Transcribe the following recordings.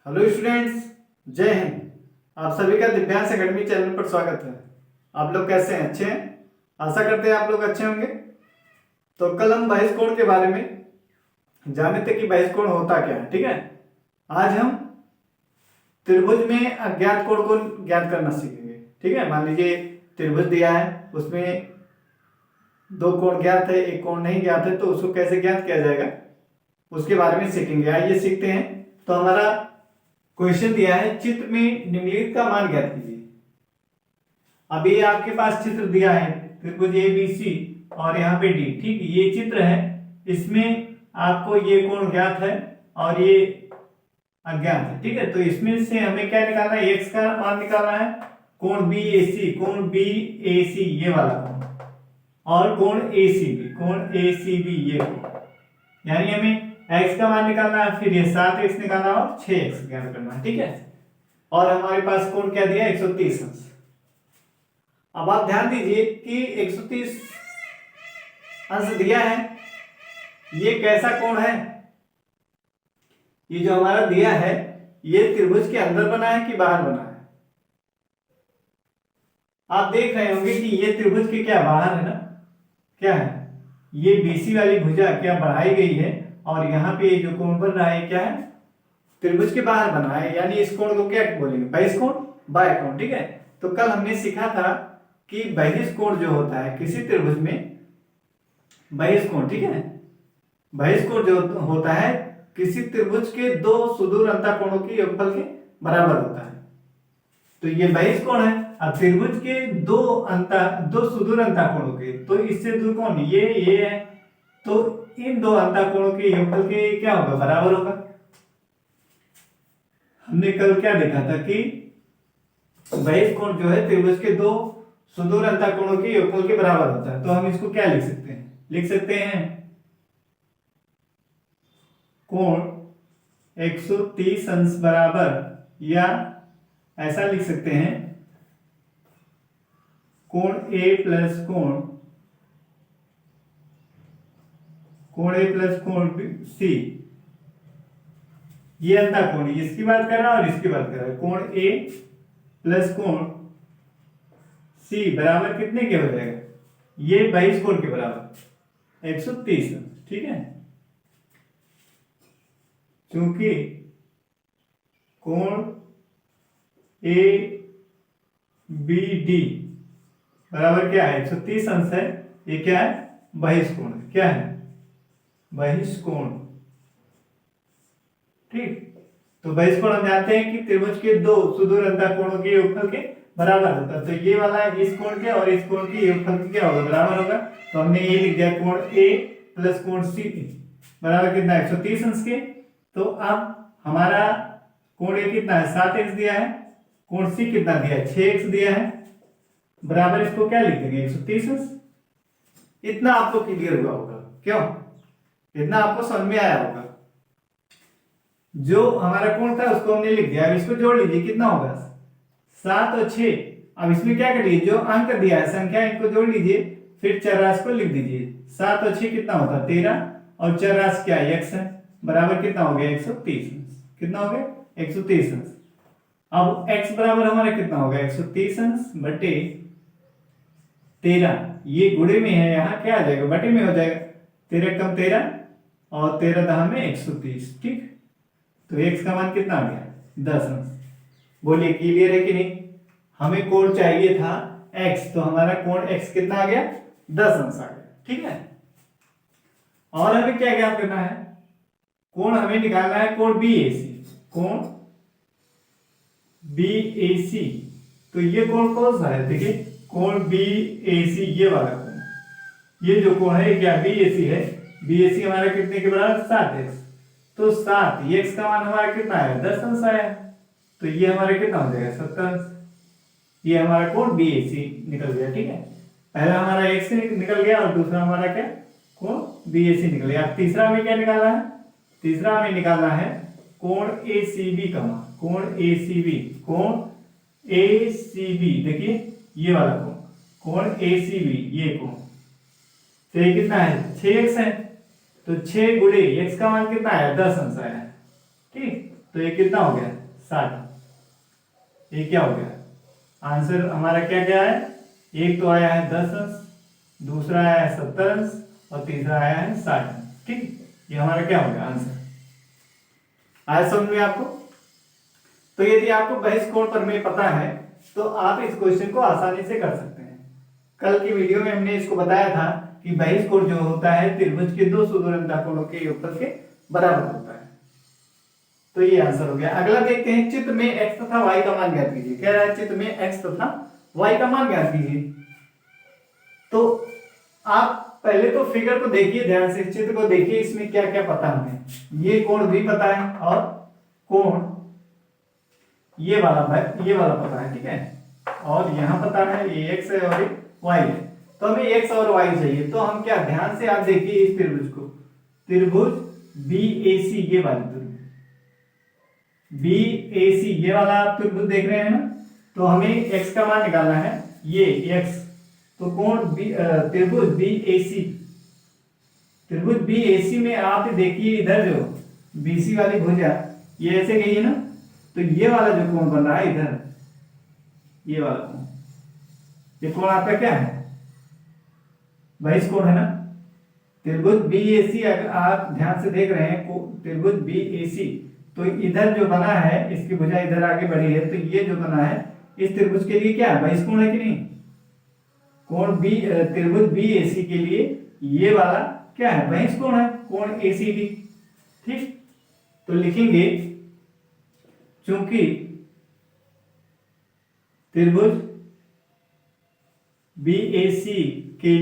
Hello students, जय हिंद। आप सभी का दिव्यांश एकेडमी चैनल पर स्वागत है। आप लोग कैसे हैं? अच्छे हैं? आशा करते हैं आप लोग अच्छे होंगे। तो कल हम बहिष्कोण के बारे में जाने थे कि बहिष्कोण होता क्या है। ठीक है, आज हम त्रिभुज में अज्ञात कोण को ज्ञात करना सीखेंगे। ठीक है, मान लीजिए त्रिभुज दिया है, उसमें दो कोण ज्ञात है, एक कोण नहीं ज्ञात है, तो उसको कैसे ज्ञात किया जाएगा उसके बारे में सीखेंगे। आइए सीखते हैं। तो हमारा क्वेश्चन दिया है, चित्र में निम्नलिखित का मान ज्ञात कीजिए। अभी आपके पास चित्र दिया है त्रिभुज ABC और यहाँ पे D। ठीक, ये चित्र है, इसमें आपको ये कोण ज्ञात है और ये अज्ञात है। ठीक है, तो इसमें से हमें क्या निकालना है? x का मान निकालना है। कोण BAC ये वाला कोण और कोण ACB ये कोण, यानी हमें x का मान निकालना है, फिर ये 7x निकालना है और 6x ज्ञात करना है। ठीक है, और हमारे पास कोण क्या दिया? 130 अंश। अब आप ध्यान दीजिए कि 130 अंश दिया है, ये कैसा कोण है? ये जो हमारा दिया है, ये त्रिभुज के अंदर बना है कि बाहर बना है? आप देख रहे होंगे कि ये त्रिभुज के क्या बाहर है ना, क्या है? ये BC वाली भुजा क्या बढ़ाई गई है और यहाँ पे जो कोण बन रहा है क्या है? त्रिभुज के बाहर बना है, यानी इस कोण को क्या बोलेंगे? बहिष्कोण, बाह्य कोण। ठीक है, तो कल हमने सीखा था कि बहिष्कोण जो होता है किसी त्रिभुज में, बहिष्कोण, ठीक है, बहिष्कोण जो होता है किसी त्रिभुज के दो सुदूर अंतःकोणों के योगफल के बराबर होता है। तो ये बहिष्कोण है। अब त्रिभुज के दो सुदूर अंतःकोणों के, तो इससे दूर कौन? ये है, तो इन दो अंतःकोणों के योगफल के क्या होगा? बराबर होगा। हमने कल क्या देखा था कि बहिष्कोण जो है त्रिभुज के दो सुदूर अंतःकोणों के योगफल के बराबर होता है। तो हम इसको क्या लिख सकते हैं? लिख सकते हैं कोण 130 अंश बराबर, या ऐसा लिख सकते हैं कोण A प्लस कोण A प्लस कोण C। ये अंतःकोण, इसकी बात कर रहा है और इसकी बात कर रहा है। कोण A प्लस कोण C बराबर कितने के हो जाएगा? ये बहिष्कोण के बराबर 130। ठीक है, क्योंकि कोण ABD बराबर क्या है? 130 अंश है। ये क्या है? बहिष्कोण। क्या है? बहिष्कोण। ठीक, तो बहिष्कोण हम जानते हैं कि त्रिभुज के दो सुदूर अंतःकोणों के योगफल के बराबर होता है। तो ये वाला इस कोण के और इस कोण के योगफल के क्या होगा? बराबर होगा। तो हमने ये लिख दिया कोण A प्लस कोण C बराबर कितना है? 130 अंश के। तो अब हमारा कोण A कितना है? 7x दिया है। कोण C कितना दिया है? 6x दिया है। बराबर इसको क्या लिख देंगे? 130 अंश। इतना आपको क्लियर हुआ होगा। क्यों? इतना आपको समझ में आया होगा। जो हमारा कोण था उसको हमने लिख दिया। अब इसको जोड़ लीजिए, कितना होगा? 7 और 6। अब इसमें क्या करिए? जो अंक दिया है संख्या, इनको जोड़ लीजिए, फिर चरराशि को लिख दीजिए। 7 और 6 कितना होता है? 13, और चरराशि क्या है? x है। बराबर कितना हो गया? 130 अंश। कितना हो गया? 130 अंश। अब x बराबर हमारा कितना होगा? 130 अंश बटे 13। ये गुणे में है, यहाँ क्या आ जाएगा? बटे में हो जाएगा। 13 कम 13 और 13 दहा में 130। ठीक, तो x का मान कितना आ गया? 10 अंश। बोलिए क्लियर है कि नहीं? हमें कोण चाहिए था x, तो हमारा कोण x कितना आ गया? 10 अंश आ गया। ठीक है, और हमें क्या ज्ञात करना है? कोण हमें निकालना है कोण BAC। कोण BAC, तो ये कोण कौन सा है? देखिए कोण BAC, ये वाला कोण, ये जो कोण है क्या? BAC है। BAC हमारा कितने के बराबर? 7x। तो 7, ये x का मान हमारा कितना आया? 10 अंश आया। तो ये हमारा कितना हो जाएगा? 70 अंश। ये हमारा कोण BAC निकल गया। ठीक है, पहला हमारा x निकल गया और दूसरा हमारा क्या? कोण BAC निकल गया। अब तीसरा हमें क्या निकालना है? तीसरा हमें निकालना है कोण ACB का मान। कोण ACB, कोण ACB, देखिए ये वाला कोण ACB, ये कोण, तो ये कितना है? 6x है। तो 6 गुणे x का मान कितना आया? 10 अंश आया। ठीक, तो ये कितना हो गया 60। ये क्या हो गया आंसर हमारा क्या क्या है, एक तो आया है 10 अंश, दूसरा आया है 70 अंश और तीसरा आया है 60 अंश। ठीक, ये हमारा क्या हो गया आंसर। आया समझ में आपको। तो यदि आपको बहिष्ठ कोण प्रमेय पता है तो आप इस क्वेश्चन को आसानी से कर सकते हैं। कल की वीडियो में हमने इसको बताया था कि बहिष्ठ कोण जो होता है त्रिभुज के दो सुदूर अंतःकोणों के योगफल के बराबर होता है। तो ये आंसर हो गया। अगला देखते हैं, चित्र में x तथा y का मान ज्ञात कीजिए। कह रहा है चित्र में x तथा y का मान ज्ञात कीजिए। तो आप पहले तो फिगर को देखिए ध्यान से, चित्र को देखिए, इसमें क्या क्या पता हमें। ये कोण भी पता है और कोण ये वाला पता है, ठीक है। और यहाँ पता है ये x है और ये y है। तो हमें x और y चाहिए। तो हम क्या, ध्यान से आप देखिए इस त्रिभुज को, त्रिभुज BAC, ये वाली त्रिभुज BAC, ये वाला आप त्रिभुज देख रहे हैं ना। तो हमें x का मान निकालना है, ये x। तो कोण त्रिभुज BAC में आप देखिए इधर जो BC वाली भुजा ये ऐसे गई है ना, तो ये वाला जो कोण बन रहा है इधर, ये वाला कोण, ये कोण आपका क्या है, बहिष्ठ कोण है ना। त्रिभुज BAC अगर आप ध्यान से देख रहे हैं त्रिभुज BAC, तो इधर जो बना है इसकी भुजा इधर आगे बढ़ी है, तो ये जो बना है इस त्रिभुज के लिए क्या है, बहिष्ठ कोण है कि नहीं। कोण त्रिभुज BAC के लिए ये वाला क्या है, बहिष्ठ कोण है, कोण ACD। ठीक, तो लिखेंगे चूंकि त्रिभुज BAC के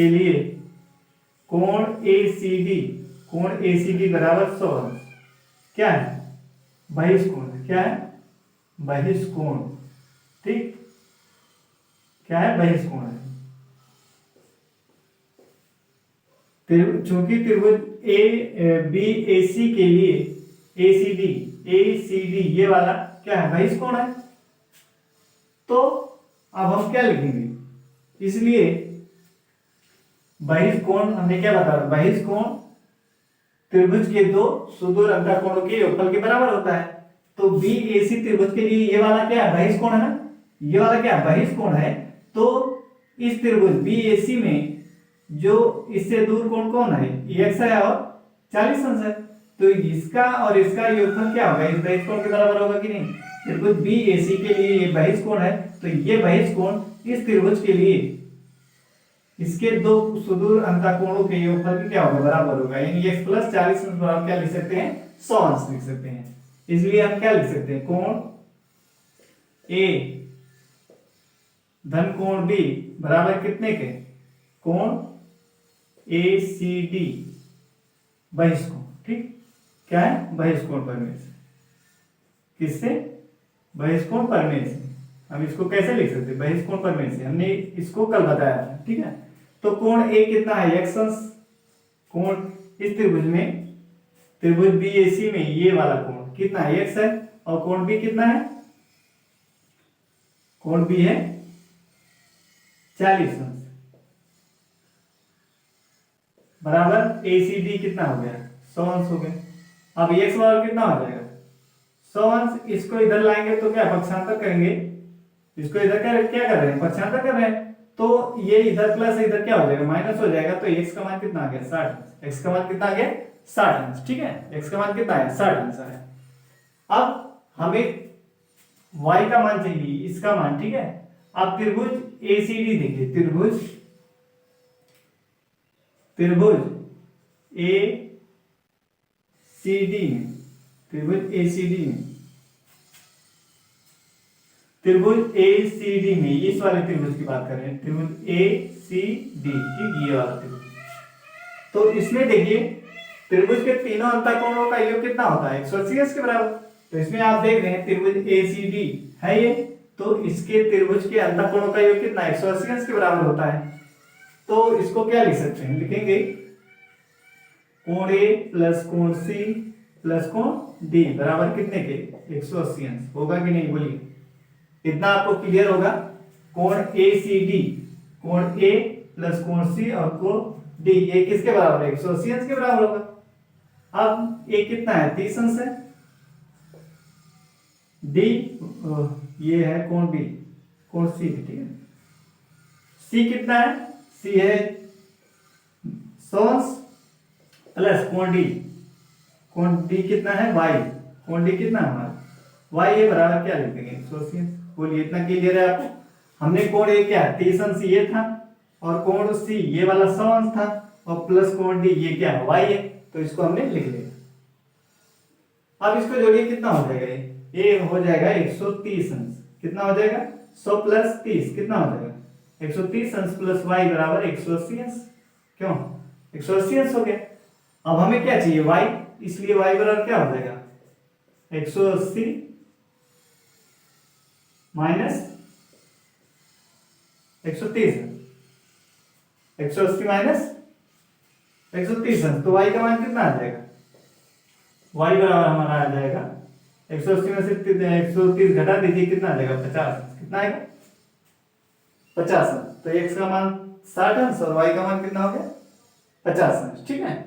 लिए कोण ACD बराबर 100 अंश क्या है, बहिष्ठ कोण है। क्या है, बहिष्ठ कोण। ठीक, क्या है, बहिष्ठ कोण है। चूंकि त्रिभुज BAC के लिए ACD ये वाला क्या है, बहिष्ठ कोण है। तो अब हम क्या लिखेंगे, इसलिए बहिष्ठ कोण हमने क्या बताया, बहिष्ठ कोण त्रिभुज के दो सुदूर अंतःकोणों के योगफल के बराबर होता है। तो BAC त्रिभुज के लिए ये वाला क्या है, बहिष्ठ कोण है ना, ये वाला क्या है, बहिष्ठ कोण है। तो इस त्रिभुज BAC में जो इससे दूर कोण कौन है, x है और 40 अंश है। तो इसका और इसका योगफल क्या होगा, इस बहिष्ठ कोण के बराबर होगा कि नहीं। त्रिभुज BAC के लिए ये बहिष्ठ कोण है, तो ये बहिष्ठ कोण इस त्रिभुज के लिए इसके दो सुदूर अंतःकोणों के योगफल के क्या होगा, बराबर होगा। यानी x प्लस 40 अंश बराबर क्या लिख सकते हैं, 100 अंश लिख सकते हैं। इसलिए हम क्या लिख सकते हैं, कोण A धन कोण B बराबर कितने के, कोण ACD बहिष्ठ कोण। ठीक, क्या है, बहिष्ठ कोण प्रमेय से। किससे, बहिष्ठ कोण प्रमेय से। हम इसको कैसे लिख सकते हैं, बहिष्ठ कोण प्रमेय से, हमने इसको कल बताया था। ठीक है, तो कोण A कितना है, x अंश। कोण इस त्रिभुज में, त्रिभुज BAC में ये वाला कोण कितना है, x है। और कोण B कितना है, कोण B है 40 अंश बराबर ACD कितना हो गया, 100 अंश हो गया। अब x बराबर कितना हो जाएगा, 100 अंश। इसको इधर लाएंगे तो क्या, पक्षांतर करेंगे। इसको इधर क्या कर रहे हैं, पक्षांतर कर रहे हैं। तो ये इधर प्लस इधर क्या हो जाएगा, माइनस हो जाएगा। तो x का मान कितना आ गया, 60 अंश। x का मान कितना आ गया, 60 अंश। ठीक है, x का मान कितना है, 60 अंश है। अब हमें y का मान चाहिए, इसका मान। ठीक है, अब त्रिभुज ACD देखिए, त्रिभुज ACD में, त्रिभुज ACD में इस वाले त्रिभुज की बात कर रहे हैं, त्रिभुज ACD। ठीक, ये वाला त्रिभुज। तो इसमें देखिए त्रिभुज के तीनों अंतःकोणों का योग कितना होता है, 180 के बराबर। तो इसमें आप देख रहे हैं त्रिभुज ACD है ये, तो इसके त्रिभुज के अंतःकोणों का योग कितना, 180 के बराबर होता है। तो इसको क्या लिख सकते हैं, लिखेंगे कोण A प्लस कोण C प्लस कोण D बराबर कितने के, 180 अंश। होगा कि नहीं, बोलिए। इतना आपको क्लियर होगा। कोण ACD, कोण A प्लस कोण C और कोण D ये किसके बराबर है, 180 अंश के बराबर होगा। अब ये कितना है, 30 अंश है। डी ये है कोण बी, कोण सी, ठीक है। सी कितना है, सी है 100 अंश प्लस कोण डी, कोण डी कितना है वाई, कोण डी कितना है हमारा वाई है, बराबर क्या लिख देंगे 180 अंश। बोलिए इतना क्लियर है आपको। हमने कोण ए क्या 30 अंश ये था, और कोण सी ये वाला 100 अंश था, और प्लस कोण डी ये क्या है वाई है, तो इसको हमने लिख लिया। अब इसको जोड़िए कितना हो जाएगा, ये हो जाएगा 130 अंश। कितना हो जाएगा 100 प्लस 30 कितना हो जाएगा 130 अंश प्लस वाई बराबर 180 अंश। क्यों 180 अंश हो गया। अब हमें क्या चाहिए वाई, इसलिए वाई बराबर क्या हो जाएगा 180 माइनस 130, 180 माइनस 130 अंश, तो वाई का मान कितना आ जाएगा, वाई बराबर हमारा आ जाएगा 180 में से 130 घटा दीजिए कितना आ जाएगा 50। कितना आएगा 50 अंश। तो एक्स का मान 60 अंश और वाई का मान कितना हो गया 50 अंश, ठीक है।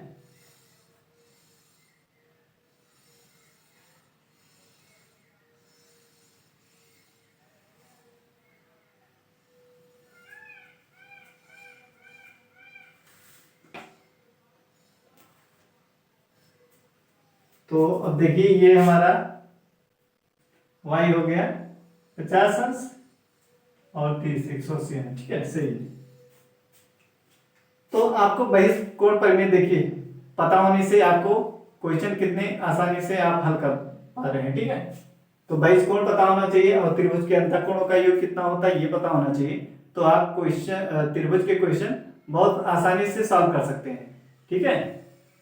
तो अब देखिए ये हमारा y हो गया 50 अंश और 30 180 अंश, ठीक है सही। तो आपको बहिष्ठ कोण परिमेय देखिए पता होने से आपको क्वेश्चन कितने आसानी से आप हल कर पा रहे हैं, ठीक है। तो बहिष्ठ कोण पता होना चाहिए और त्रिभुज के अंतःकोणों का योग कितना होता है ये पता होना चाहिए, तो आप क्वेश्चन त्रिभुज के क्वेश्चन बहुत आसानी से सॉल्व कर सकते हैं, ठीक है।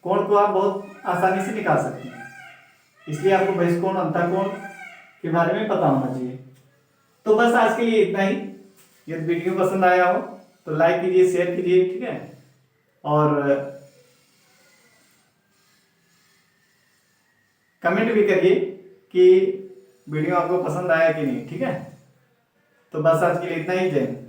कोण को आप बहुत आसानी से निकाल सकते हैं, इसलिए आपको बहिष्ठ कोण अंतःकोण के बारे में पता होना चाहिए। तो बस आज के लिए इतना ही। यदि वीडियो पसंद आया हो तो लाइक कीजिए, शेयर कीजिए, ठीक है, और कमेंट भी करिए कि वीडियो आपको पसंद आया कि नहीं, ठीक है। तो बस आज के लिए इतना ही, जय हिंद।